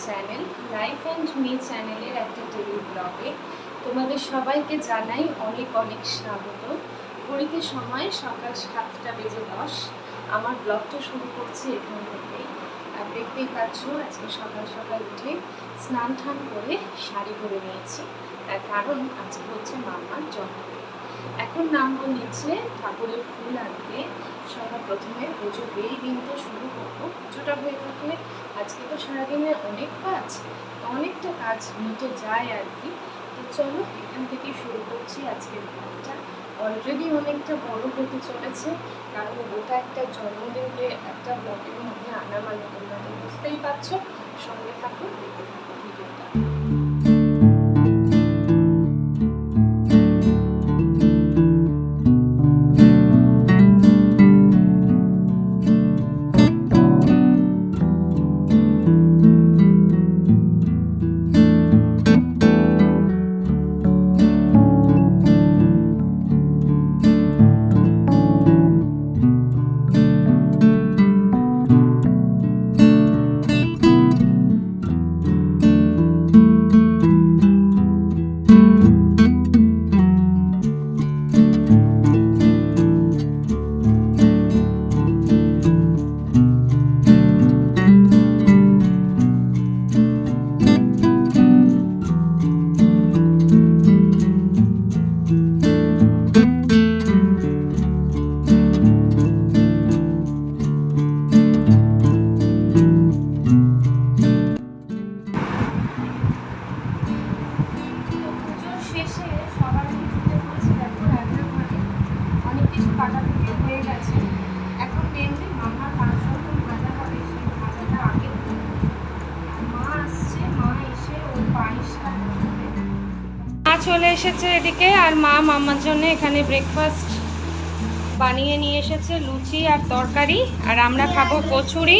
Channel life and me চ্যানেলের একটা daily ব্লগে তোমাদের সবাইকে জানাই অনেক অনেক স্বাগত। ঘড়িতে সময় সকাল 7:10। আমার ব্লগটা শুরু করছি এখান থেকেই। আর দেখতেই পাচ্ছ আজকে সকাল সকাল উঠে স্নান টান করে শাড়ি পরে নিয়েছি, তার কারণ আজকে হচ্ছে মামার জন্মদিন। এখন নামবো নিচে ঠাকুরের ফুল আনতে। সবার প্রথমে পুজো এই দিনটা শুরু করবো। পুজোটা হয়ে থাকলে আজকে তো সারাদিনে অনেক কাজ, অনেকটা কাজ মিটে যায় আর কি। তো চলো এখান থেকেই শুরু করছি আজকের ব্লগটা। অলরেডি অনেকটা বড় হতে চলেছে, কারণ গোটা একটা জন্মদিনকে একটা ব্লগের মধ্যে আনা মানে তোমরা তো বুঝতেই পারছো। সঙ্গে থাকো, দেখতে থাকো ভিডিওটা। চলে এসেছে এদিকে, আর মা মামার জন্য এখানে ব্রেকফাস্ট বানিয়ে নিয়ে এসেছে, লুচি আর তরকারি। আর আমরা খাবো কচুরি।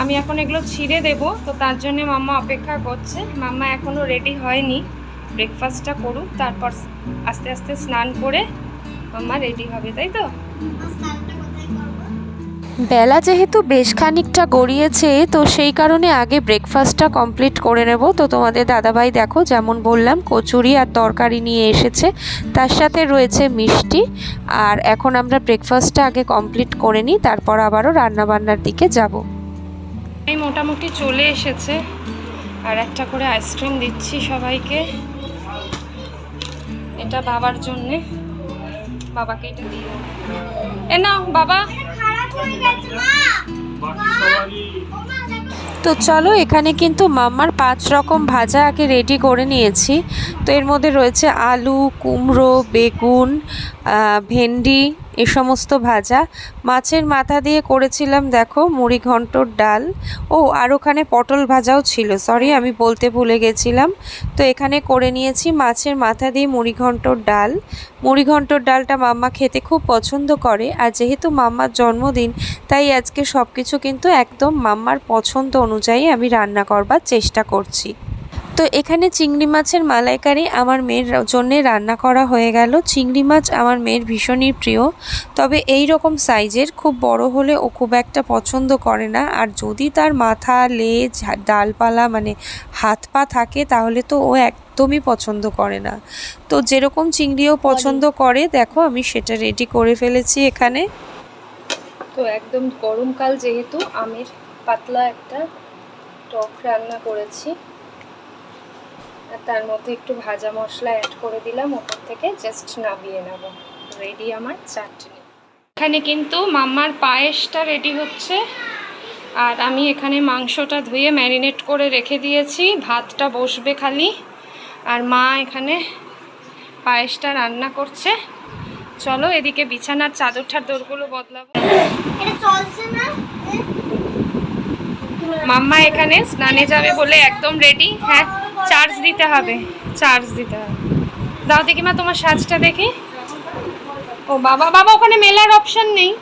আমি এখন এগুলো ছিঁড়ে দেব, তো তার জন্য মাম্মা অপেক্ষা করছে। মাম্মা এখনও রেডি হয়নি, ব্রেকফাস্টটা করুক, তারপর আস্তে আস্তে স্নান করে মাম্মা রেডি হবে, তাই তো? বেলা যেহেতু বেশ খানিকটা গড়িয়েছে, তো সেই কারণে আগে ব্রেকফাস্টটা কমপ্লিট করে নেব। তো তোমাদের দাদাভাই দেখো, যেমন বললাম, কচুরি আর তরকারি নিয়ে এসেছে, তার সাথে রয়েছে মিষ্টি। আর এখন আমরা ব্রেকফাস্টটা আগে কমপ্লিট করে নিই, তারপর আবারও রান্নাবান্নার দিকে যাব। এই মোটামুটি চলে এসেছে, আর একটা করে আইসক্রিম দিচ্ছি সবাইকে। এটা বাবার জন্যে, বাবাকে এটা দিয়ে এ নাও বাবা। তো চলো, এখানে কিন্তু মাম্মার 5 রকম ভাজা আগে রেডি করে নিয়েছি। তো এর মধ্যে রয়েছে আলু, কুমড়ো, বেগুন, ভেন্ডি, এ সমস্ত ভাজা। মাছের মাথা দিয়ে করেছিলাম দেখো মুড়ি ঘন্টর ডাল। ও আর ওখানে পটল ভাজাও ছিল, সরি আমি বলতে ভুলে গেছিলাম। তো এখানে করে নিয়েছি মাছের মাথা দিয়ে মুড়ি ঘন্টর ডাল। মুড়ি ঘন্টর ডালটা মাম্মা খেতে খুব পছন্দ করে, আর যেহেতু মাম্মার জন্মদিন, তাই আজকে সব কিছু কিন্তু একদম মাম্মার পছন্দ অনুযায়ী আমি রান্না করবার চেষ্টা করছি। তো এখানে চিংড়ি মাছের মালাইকারি আমার মেয়ের জন্যে রান্না করা হয়ে গেল। চিংড়ি মাছ আমার মেয়ের ভীষণই প্রিয়, তবে এই রকম সাইজের, খুব বড় হলে ও খুব একটা পছন্দ করে না। আর যদি তার মাথা, লেজ, ডালপালা মানে হাত পা থাকে, তাহলে তো ও একদমই পছন্দ করে না। তো যেরকম চিংড়িও পছন্দ করে, দেখো আমি সেটা রেডি করে ফেলেছি এখানে। তো একদম গরমকাল যেহেতু, আমের পাতলা একটা টক রান্না করেছি, আর তার মধ্যে একটু ভাজা মশলা অ্যাড করে দিলাম ওপর থেকে, জাস্ট নামিয়ে নেব। রেডি আমার চাটনি। এখানে কিন্তু মাম্মার পায়েসটা রেডি হচ্ছে, আর আমি এখানে মাংসটা ধুয়ে ম্যারিনেট করে রেখে দিয়েছি, ভাতটা বসবে খালি। আর মা এখানে পায়েসটা রান্না করছে। চলো এদিকে বিছানার চাদর টাদরগুলো বদলাবো। মাম্মা এখানে স্নানে যাবে বলে একদম রেডি। হ্যাঁ, চার্জ দিতে হবে, চার্জ দিতে হবে। দাও দেখি মা তোমার সাজটা দেখি। ও বাবা, বাবা ওখানে মেলার অপশন নেই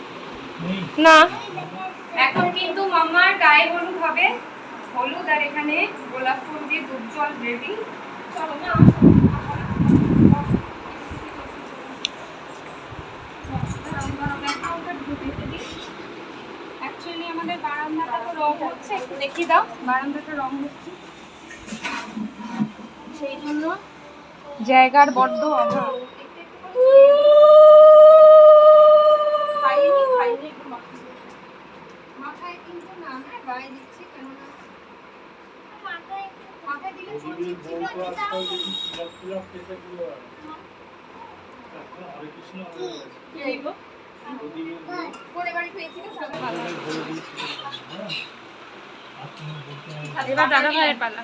না। এখন কিন্তু মাম্মার গায়ে হলুদ হবে, হলুদ আর এখানে গোলাপ ফুল দিয়ে দুধ জল রেডি। চলো না, অ্যাকচুয়ালি আমাদের বারান্দাটা তো রং হচ্ছে, একটু দেখিয়ে দাও বারান্দাটা রং হচ্ছে, সেই জন্য জায়গার বড্ড অভাব। মাথায় কিন্তু না, হ্যাঁ গায়ে দিচ্ছি, কেননা মাথায় দিলে এবার দাদা ভাইয়ের পালা।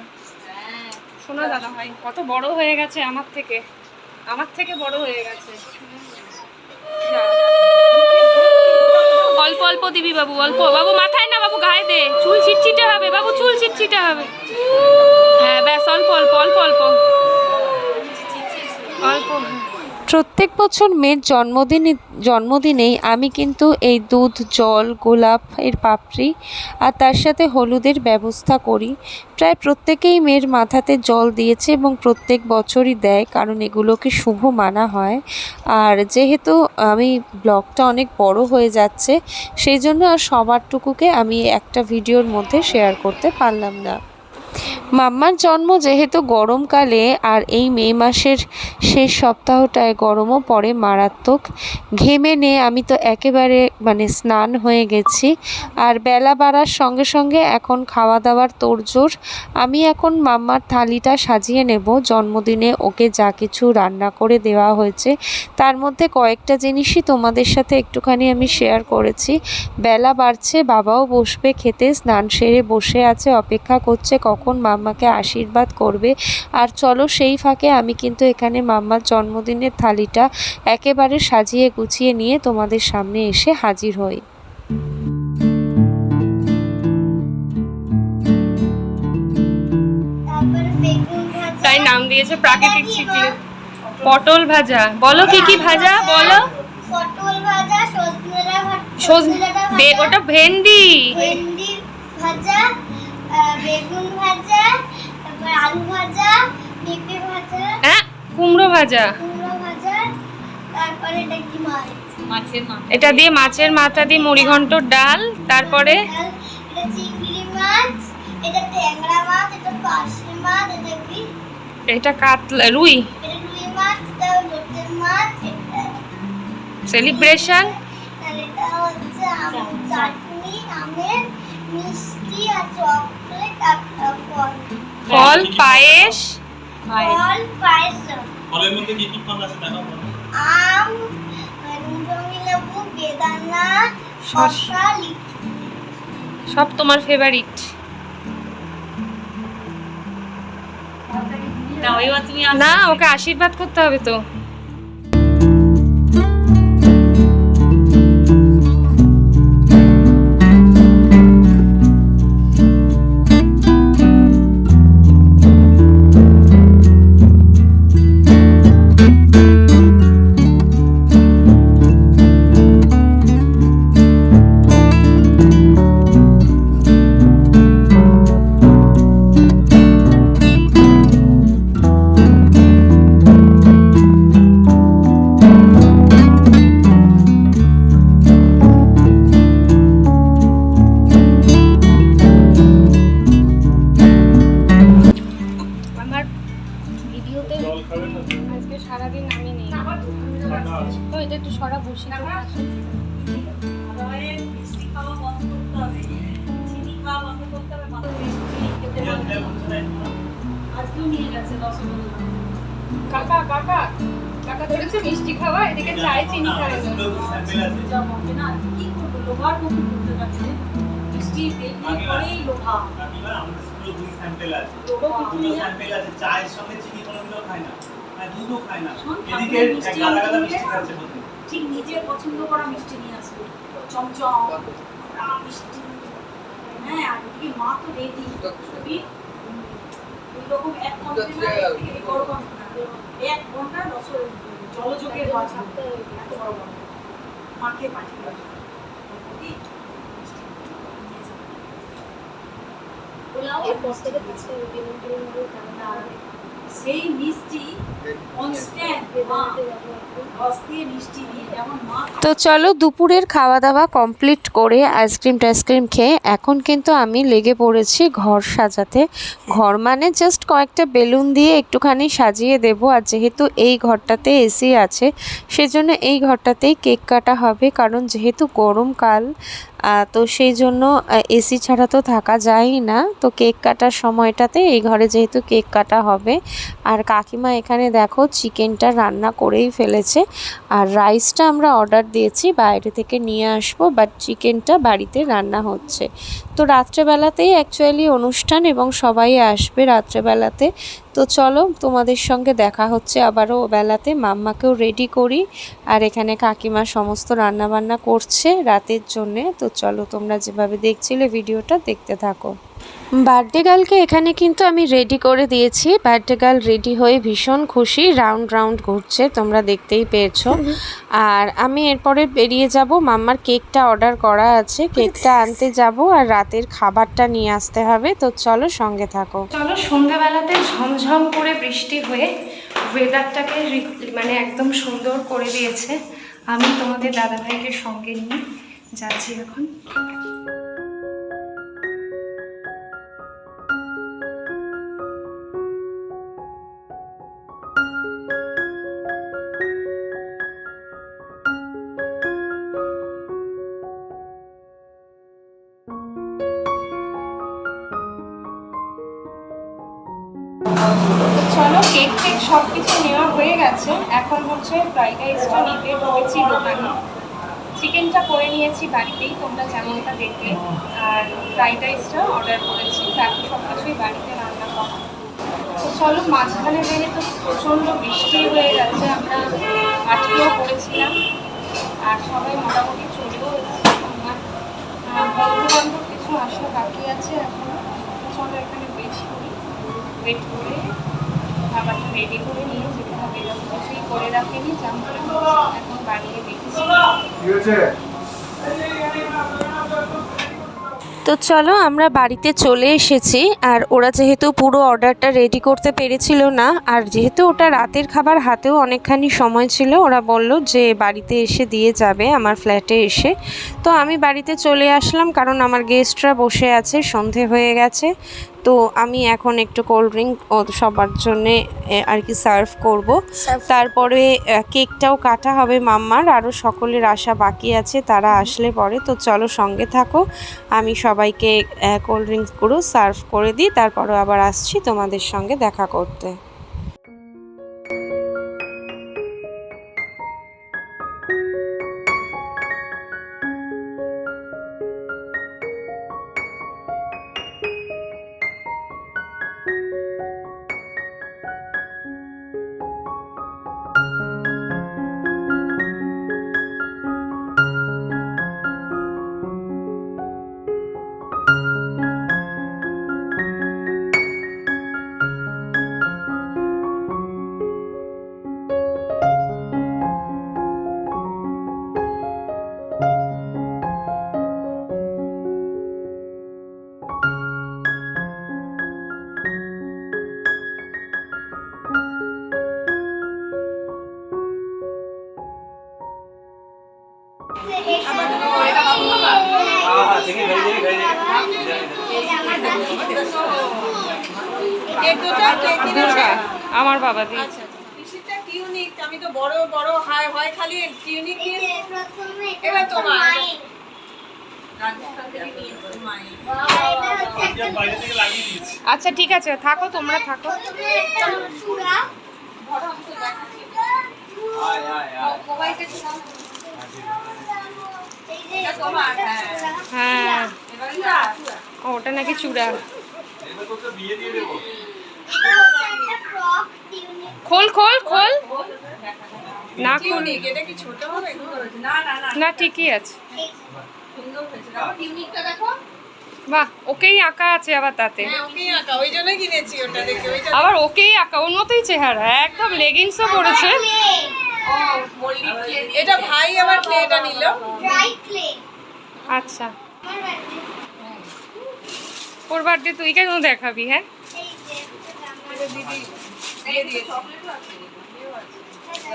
শোনো দাদা ভাই কত বড় হয়ে গেছে, আমার থেকে বড় হয়ে গেছে। অল্প অল্প দিবি বাবু, অল্প বাবু, মাথায় না বাবু, গায়ে দে, চুল ছিটছিটে হবে বাবু, চুল ছিটছিটে হবে। হ্যাঁ ব্যাস, অল্প অল্প অল্প অল্প অল্প। প্রত্যেক বছর মেয়ের জন্মদিনেই আমি কিন্তু এই দুধ, জল, গোলাপ এর পাপড়ি আর তার সাথে হলুদের ব্যবস্থা করি। প্রায় প্রত্যেকেই মেয়ের মাথাতে জল দিয়েছে এবং প্রত্যেক বছরই দেয়, কারণ এগুলোকে শুভ মানা হয়। আর যেহেতু আমি ব্লগটা অনেক বড় হয়ে যাচ্ছে, সেই জন্য আর সবারটুকুকে আমি একটা ভিডিওর মধ্যে শেয়ার করতে পারলাম না। মাম্মার জন্ম যেহেতু গরমকালে, আর এই মে মাসের শেষ সপ্তাহটায় গরমও পড়ে মারাত্মক, ঘেমে নিয়ে আমি তো একেবারে স্নান হয়ে গেছি। আর বেলা বাড়ার সঙ্গে সঙ্গে এখন খাওয়া দাওয়ার তোড়জোড়। আমি এখন মাম্মার থালিটা সাজিয়ে নেব। জন্মদিনে ওকে যা কিছু রান্না করে দেওয়া হয়েছে তার মধ্যে কয়েকটা জিনিসই তোমাদের সাথে একটুখানি আমি শেয়ার করেছি। বেলা বাড়ছে, বাবাও বসবে খেতে, স্নান সেরে বসে আছে, অপেক্ষা করছে কখন মাম্মাকে আশীর্বাদ করবে। আর চলো সেই ফাঁকে আমি কিন্তু এখানে মাম্মার জন্মদিনের থালিটা একেবারে সাজিয়ে গুছিয়ে নিয়ে তোমাদের সামনে এসে হাজির হই। তাই নাম দিয়েছে প্রাকৃতিক স্মৃতি। পটল ভাজা, বলো কি কি ভাজা বলো। পটল ভাজা, ওটা ভেন্ডি ভাজা, বেগুন ভাজা, তারপর আলু ভাজা, পেঁপে ভাজা, হ্যাঁ কুমড়ো ভাজা, তারপরে এটা কি মাছ? এটা দিয়ে মাছের মাথা দিয়ে মুড়িঘণ্টর ডাল, তারপরে এটা চিংড়ি মাছ, এটা ট্যাংরা মাছ, এটা পার্শে মাছ, এটা কি? এটা কাতলা, রুই। এটা রুই মাছ, এটা লোটের মাছ, এটা সেলিব্রেশন। আর এটা হচ্ছে চাটনি, আমের মিষ্টি আর চকলেট আর ফল পায়েস। ফলের মধ্যে কি কি ফল আছে দেখাও। আম, রুজমি লেবু, বেদানা, শসা, লিচু। সব তোমার ফেভারিট। না, ওকে আশীর্বাদ করতে হবে তো। আজকে সারাদিন আমি নেই তো, এটা একটু সরা বসি। কাকা কাকা কাকা ধরেছে মিষ্টি খাওয়া, এদিকে চায় চিনি খাওয়া। কি করবো, লোহার মতো করতে পারছে মিষ্টি দেখলে পরেই লোহা। দুই স্যাম্পেল আছে, দুটো স্যাম্পেল আছে, চায়ের সঙ্গে চিনি কোনোদিনও খায় না, দুধও খায় না, এদিকে গাদা গাদা মিষ্টি খাচ্ছে। ঠিক নিজের পছন্দ করা মিষ্টি নিয়ে আসবে, চমচম মিষ্টি। হ্যাঁ, আর এদিকে মা তো রেডি, ওই রকম 1 কন্টেনার থেকে বড় কন্টেনার, 1 ঘন্টা জলযোগের বাছা এত বড় বড় মাকে পাঠিয়ে সেই মিষ্টি কনস্ট্যান্ট মা রস দিয়ে মিষ্টি দিয়ে যেমন মা তো চলো দুপুরের খাওয়া দাওয়া কমপ্লিট করে আইসক্রিম টাইসক্রিম খেয়ে এখন কিন্তু আমি লেগে পড়েছি ঘর সাজাতে। ঘর মানে জাস্ট কয়েকটা বেলুন দিয়ে একটুখানি সাজিয়ে দেব। আর যেহেতু এই ঘরটাতে এসি আছে সেজন্য এই ঘরটাতেই কেক কাটা হবে, কারণ যেহেতু গরমকাল তো সেই জন্য এসি ছাড়া তো থাকা যায়ই না। তো কেক কাটার সময়টাতে এই ঘরে যেহেতু কেক কাটা হবে। আর কাকিমা এখানে দেখো চিকেনটা রান্না করেই ফেলেছে, আর রাইসটা আমরা অর্ডার দিয়েছি বাইরে থেকে নিয়ে আসবো, বাট চিকেনটা বাড়িতে রান্না হচ্ছে। তো রাত্রেবেলাতেই অ্যাকচুয়ালি অনুষ্ঠান এবং সবাই আসবে রাত্রেবেলাতে। তো চলো তোমাদের সঙ্গে দেখা হচ্ছে আবারও বেলাতে। মাম্মাকেও রেডি করি, আর এখানে কাকিমা সমস্ত রান্নাবান্না করছে রাতের জন্যে। তো চলো তোমরা যেভাবে দেখছিলে ভিডিওটা দেখতে থাকো। বার্থডে গার্লকে এখানে কিন্তু আমি রেডি করে দিয়েছি। বার্থডে গার্ল রেডি হয়ে ভীষণ খুশি, রাউন্ড রাউন্ড ঘুরছে, তোমরা দেখতেই পেয়েছো। আর আমি এরপরে বেরিয়ে যাব, মাম্মার কেকটা অর্ডার করা আছে, কেকটা আনতে যাব আর রাতের খাবারটা নিয়ে আসতে হবে। তো চলো সঙ্গে থাকো। চলো সন্ধ্যাবেলাতে ঝমঝম করে বৃষ্টি হয়ে ওয়েদারটাকে মানে একদম সুন্দর করে দিয়েছে। আমি তোমাদের দাদাভাইকে সঙ্গে নিয়ে যাচ্ছি এখন। চলো কেক টেক সব কিছু নেওয়া হয়ে গেছে, এখন হচ্ছে ফ্রাইড রাইসটা নিতে ঢুকেছি দোকানে। চিকেনটা করে নিয়েছি বাড়িতেই, তোমরা যেমনটা দেখলে, আর ফ্রাইড রাইসটা অর্ডার করেছি, বাকি সব কিছুই বাড়িতে রান্না করা। তো চলো মাঝখানে যেহেতু প্রচণ্ড বৃষ্টি হয়ে গেছে, আমরা আটকেও পড়েছিলাম আর সবাই মোটামুটি চলেও এসেছে। আমার বন্ধু বান্ধব কিছু আসলে বাকি আছে এখনো। চলো এখানে ওয়েট করে খাবারটা রেডি করে নিয়ে যেতে হবে। এরকম কিছুই করে রাখেনি, যেমন এখন বানিয়ে দেখছি। তো চলো আমরা বাড়িতে চলে এসেছি। আর ওরা যেহেতু পুরো অর্ডারটা রেডি করতে পেরেছিল না, আর যেহেতু ওটা রাতের খাবার, হাতেও অনেকখানি সময় ছিল, ওরা বলল যে বাড়িতে এসে দিয়ে যাবে আমার ফ্ল্যাটে এসে। তো আমি বাড়িতে চলে আসলাম, কারণ আমার গেস্টরা বসে আছে, সন্ধে হয়ে গেছে। তো আমি এখন একটু কোল্ড ড্রিঙ্ক সবার জন্যে আর কি সার্ভ করব। তারপরে কেকটাও কাটা হবে মাম্মার, আরও সকলের আসা বাকি আছে, তারা আসলে পরে। তো চলো সঙ্গে থাকো, আমি সবাইকে কোল্ড ড্রিঙ্কসগুলো সার্ভ করে দিই, তারপরে আবার আসছি তোমাদের সঙ্গে দেখা করতে। আমার বাবা দিয়ে মিষ্টিটা টিউনিক, আমি তো বড় বড় হাই হয় খালি টিউনিক দিয়ে। এবার তোমার আচ্ছা ঠিক আছে, থাকো তোমরা থাকো। হ্যাঁ ওটা নাকি চূড়া। খোল খোল খোল। না টিউনিক, এটা কি ছোট হবে? না না না না ঠিকই আছে। সুন্দর হয়েছে। দেখো টিউনিকটা দেখো। বাহ, ওকেই আঁকা আছে আবার তাতে। হ্যাঁ ওকেই আঁকা, ওই জন্যই কিনেছি ওটা দেখে। ওইটা আবার ওকেই আঁকা, ওর মতোই চেহারা, একদম লেগিংসও পরেছে। ও মল্লিক ক্লে, এটা ভাই আমার ক্লেটা নিল। Dry clay. আচ্ছা ওর বার্থডে তুই কেন দেখাবি? হ্যাঁ এই যে দিদি দিয়ে দিয়েছে চকলেটও আছে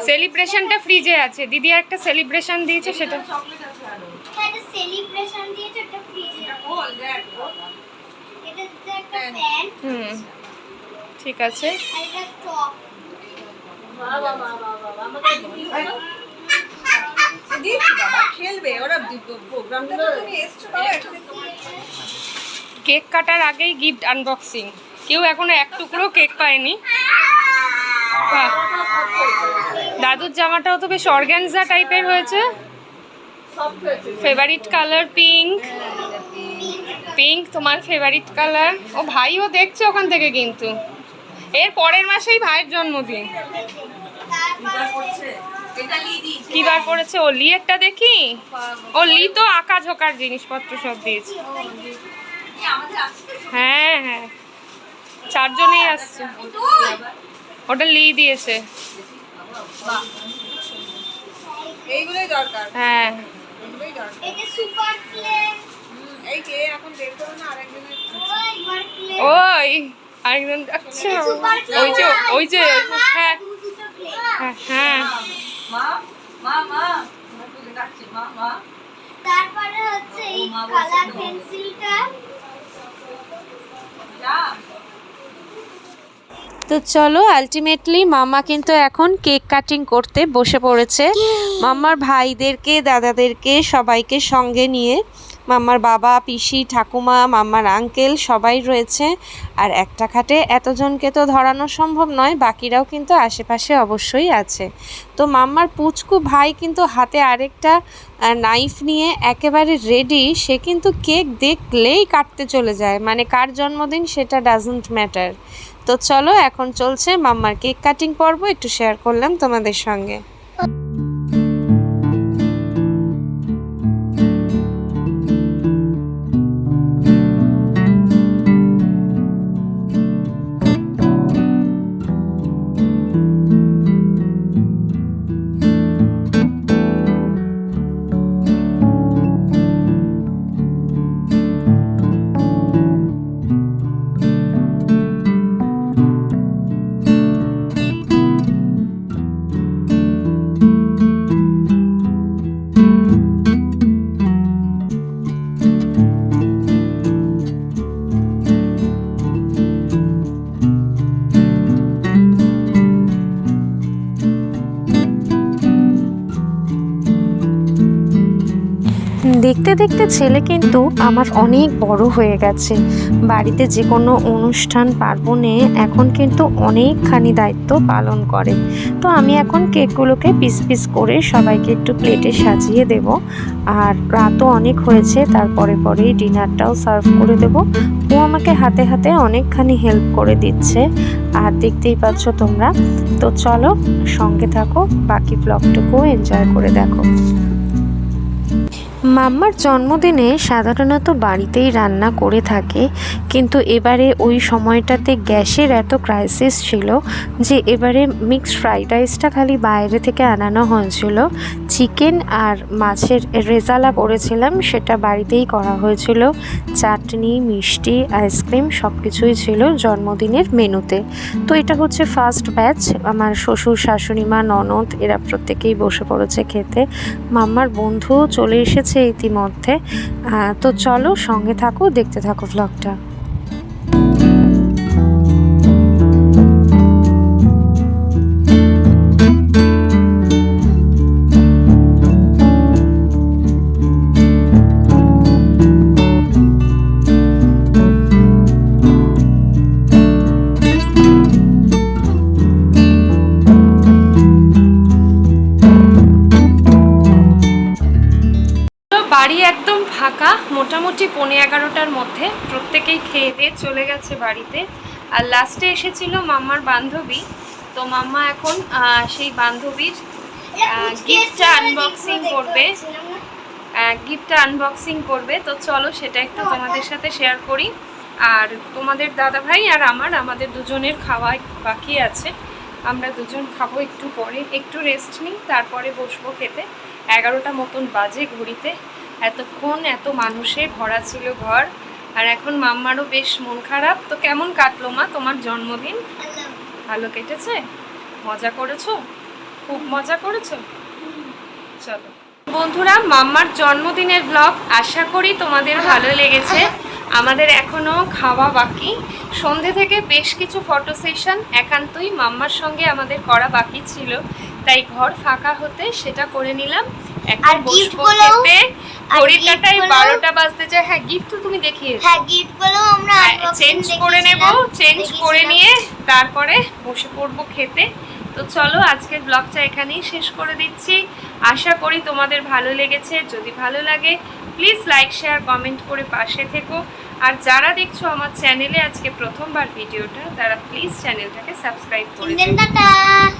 সেলিব্রেশনটা ফ্রিজে আছে, দিদি একটা সেলিব্রেশন দিয়েছে সেটা। চকলেট আছে আরো হ্যাঁ এটা সেলিব্রেশন দিয়েছে এটা ফ্রিজে গোল দেখ এটা হচ্ছে একটা প্যান ঠিক আছে। আর এটা টপ বাবা আমাকে দিচ্ছি বাবা খেলবে ওরা প্রোগ্রামটা তো তুমি এসছো বাবা এখানে তোমার কেক কাটার আগেই গিফট আনবক্সিং, কেউ এখনো এক টুকরো কেক পায়নি। বাহ, দাদুর জামাটাও তো বেশ অর্গানজা টাইপের হয়েছে। ফেভারিট কালার পিঙ্ক, পিঙ্ক তোমার ফেভারিট কালার। ও ভাইও দেখছে ওখান থেকে, কিন্তু এর পরের মাসেই ভাইয়ের জন্মদিন। করছে এটা লি দিয়েছে কি বার করেছে ও? লি একটা দেখি। ও লি তো আঁকা ঝোকার জিনিসপত্র সব দিয়েছে। আমাদের আসছে হ্যাঁ হ্যাঁ, চারজনেই আসছে। ওটা লি দিয়েছে। এইগুলোই দরকার হ্যাঁ এইগুলোই দরকার এটা সুপার প্লেন এই কে এখন বের করো না আরেকজনের সুপার প্লেন ওই আরেকজন যাচ্ছে। ওই যে হ্যাঁ দুটো প্লেন হ্যাঁ। মা মা মা একটু দেখাচ্ছি মা মা তারপরে হচ্ছে এই মা বলছে কালার no। পেন্সিলটা যা তো চলো, আলটিমেটলি মাম্মা কিন্তু এখন কেক কাটিং করতে বসে পড়েছে। মাম্মার ভাইদেরকে, দাদাদেরকে সবাইকে সঙ্গে নিয়ে, মাম্মার বাবা, পিসি, ঠাকুমা, মাম্মার আঙ্কেল সবাই রয়েছে। আর একটা খাটে এতজনকে তো ধরানো সম্ভব নয়, বাকিরাও কিন্তু আশেপাশে অবশ্যই আছে। তো মাম্মার পুচকু ভাই কিন্তু হাতে আরেকটা নাইফ নিয়ে একেবারে রেডি। সে কিন্তু কেক দেখলেই কাটতে চলে যায়, মানে কার জন্মদিন সেটা ডাজন্ট ম্যাটার। তো চলো, এখন চলছে মাম্মার কেক কাটিং পর্ব, একটু শেয়ার করলাম তোমাদের সঙ্গে। দেখতে দেখতে ছেলে কিন্তু আমার অনেক বড় হয়ে গেছে। বাড়িতে যে কোনো অনুষ্ঠান পার্বণে এখন কিন্তু অনেকখানি দায়িত্ব পালন করে। তো আমি এখন কেকগুলোকে পিস পিস করে সবাইকে একটু প্লেটে সাজিয়ে দেব। আর রাতও অনেক হয়েছে, তারপরে পরেই ডিনারটাও সার্ভ করে দেব। ও আমাকে হাতে হাতে অনেকখানি হেল্প করে দিচ্ছে, আর দেখতেই পাচ্ছ তোমরা। তো চলো, সঙ্গে থাকো, বাকি ব্লগটুকুও এনজয় করে দেখো। মাম্মার জন্মদিনে সাধারণত বাড়িতেই রান্না করে থাকে, কিন্তু এবারে ওই সময়টাতে গ্যাসের এত ক্রাইসিস ছিল যে এবারে মিক্সড ফ্রাইড রাইসটা খালি বাইরে থেকে আনানো হয়েছিল। চিকেন আর মাছের রেজালা করেছিলাম, সেটা বাড়িতেই করা হয়েছিল। চাটনি, মিষ্টি, আইসক্রিম সব কিছুই ছিল জন্মদিনের মেনুতে। তো এটা হচ্ছে ফার্স্ট ব্যাচ। আমার শ্বশুর, শাশুড়ি মা, ননদ এরা প্রত্যেকেই বসে পড়েছে খেতে। মাম্মার বন্ধুও চলে এসেছে ইতিমধ্যে। তো চলো, সঙ্গে থাকো, দেখতে থাকো ব্লগটা। বাড়ি একদম ফাঁকা, মোটামুটি 11:15টার মধ্যে প্রত্যেকেই খেয়ে দিয়ে চলে গেছে বাড়িতে। আর লাস্টে এসেছিল মাম্মার বান্ধবী। তো মাম্মা এখন সেই বান্ধবীর গিফটটা আনবক্সিং করবে। তো চলো সেটা একটু তোমাদের সাথে শেয়ার করি। আর তোমাদের দাদা ভাই আর আমাদের দুজনের খাওয়া বাকি আছে। আমরা দুজন খাবো একটু পরে, একটু রেস্ট নিই, তারপরে বসবো খেতে। 11টা মতন বাজে ঘড়িতে। এতক্ষণ এত মানুষে ভরা ছিল ঘর। আর এখন মাম্মারও বেশ মন খারাপ। তো কেমন কাটলো মা তোমার জন্মদিন? ভালো কেটেছে? মজা করেছো? খুব মজা করেছো? চলো বন্ধুরা, মাম্মার জন্মদিনের ব্লগ আশা করি তোমাদের ভালো লেগেছে। আমাদের এখনো খাওয়া বাকি, সন্ধে থেকে বেশ কিছু ফটো সেশন একান্তই মাম্মার সঙ্গে আমাদের করা বাকি ছিল, তাই ঘর ফাঁকা হতে সেটা করে নিলাম। এখন আর gift বসবো গুলো- খেতে। আর ঘড়ির gift কাঁটায় গুলো- 12টা বাজতে যায়। হ্যাঁ, গিফট তো তুমি দেখিয়েছো। হ্যাঁ, গিফটগুলো আমরা চেঞ্জ করে নেব, চেঞ্জ করে নিয়ে তারপরে বসে পড়বো খেতে। তো চলো আজকের ব্লগটা এখানেই শেষ করে দিচ্ছি। আশা করি তোমাদের ভালো লেগেছে। যদি ভালো লাগে প্লিজ লাইক শেয়ার কমেন্ট করে পাশে থেকো। আর যারা দেখছো আমার চ্যানেলে আজকে প্রথমবার ভিডিওটা, তারা প্লিজ চ্যানেলটাকে সাবস্ক্রাইব করে দিও। টাটা।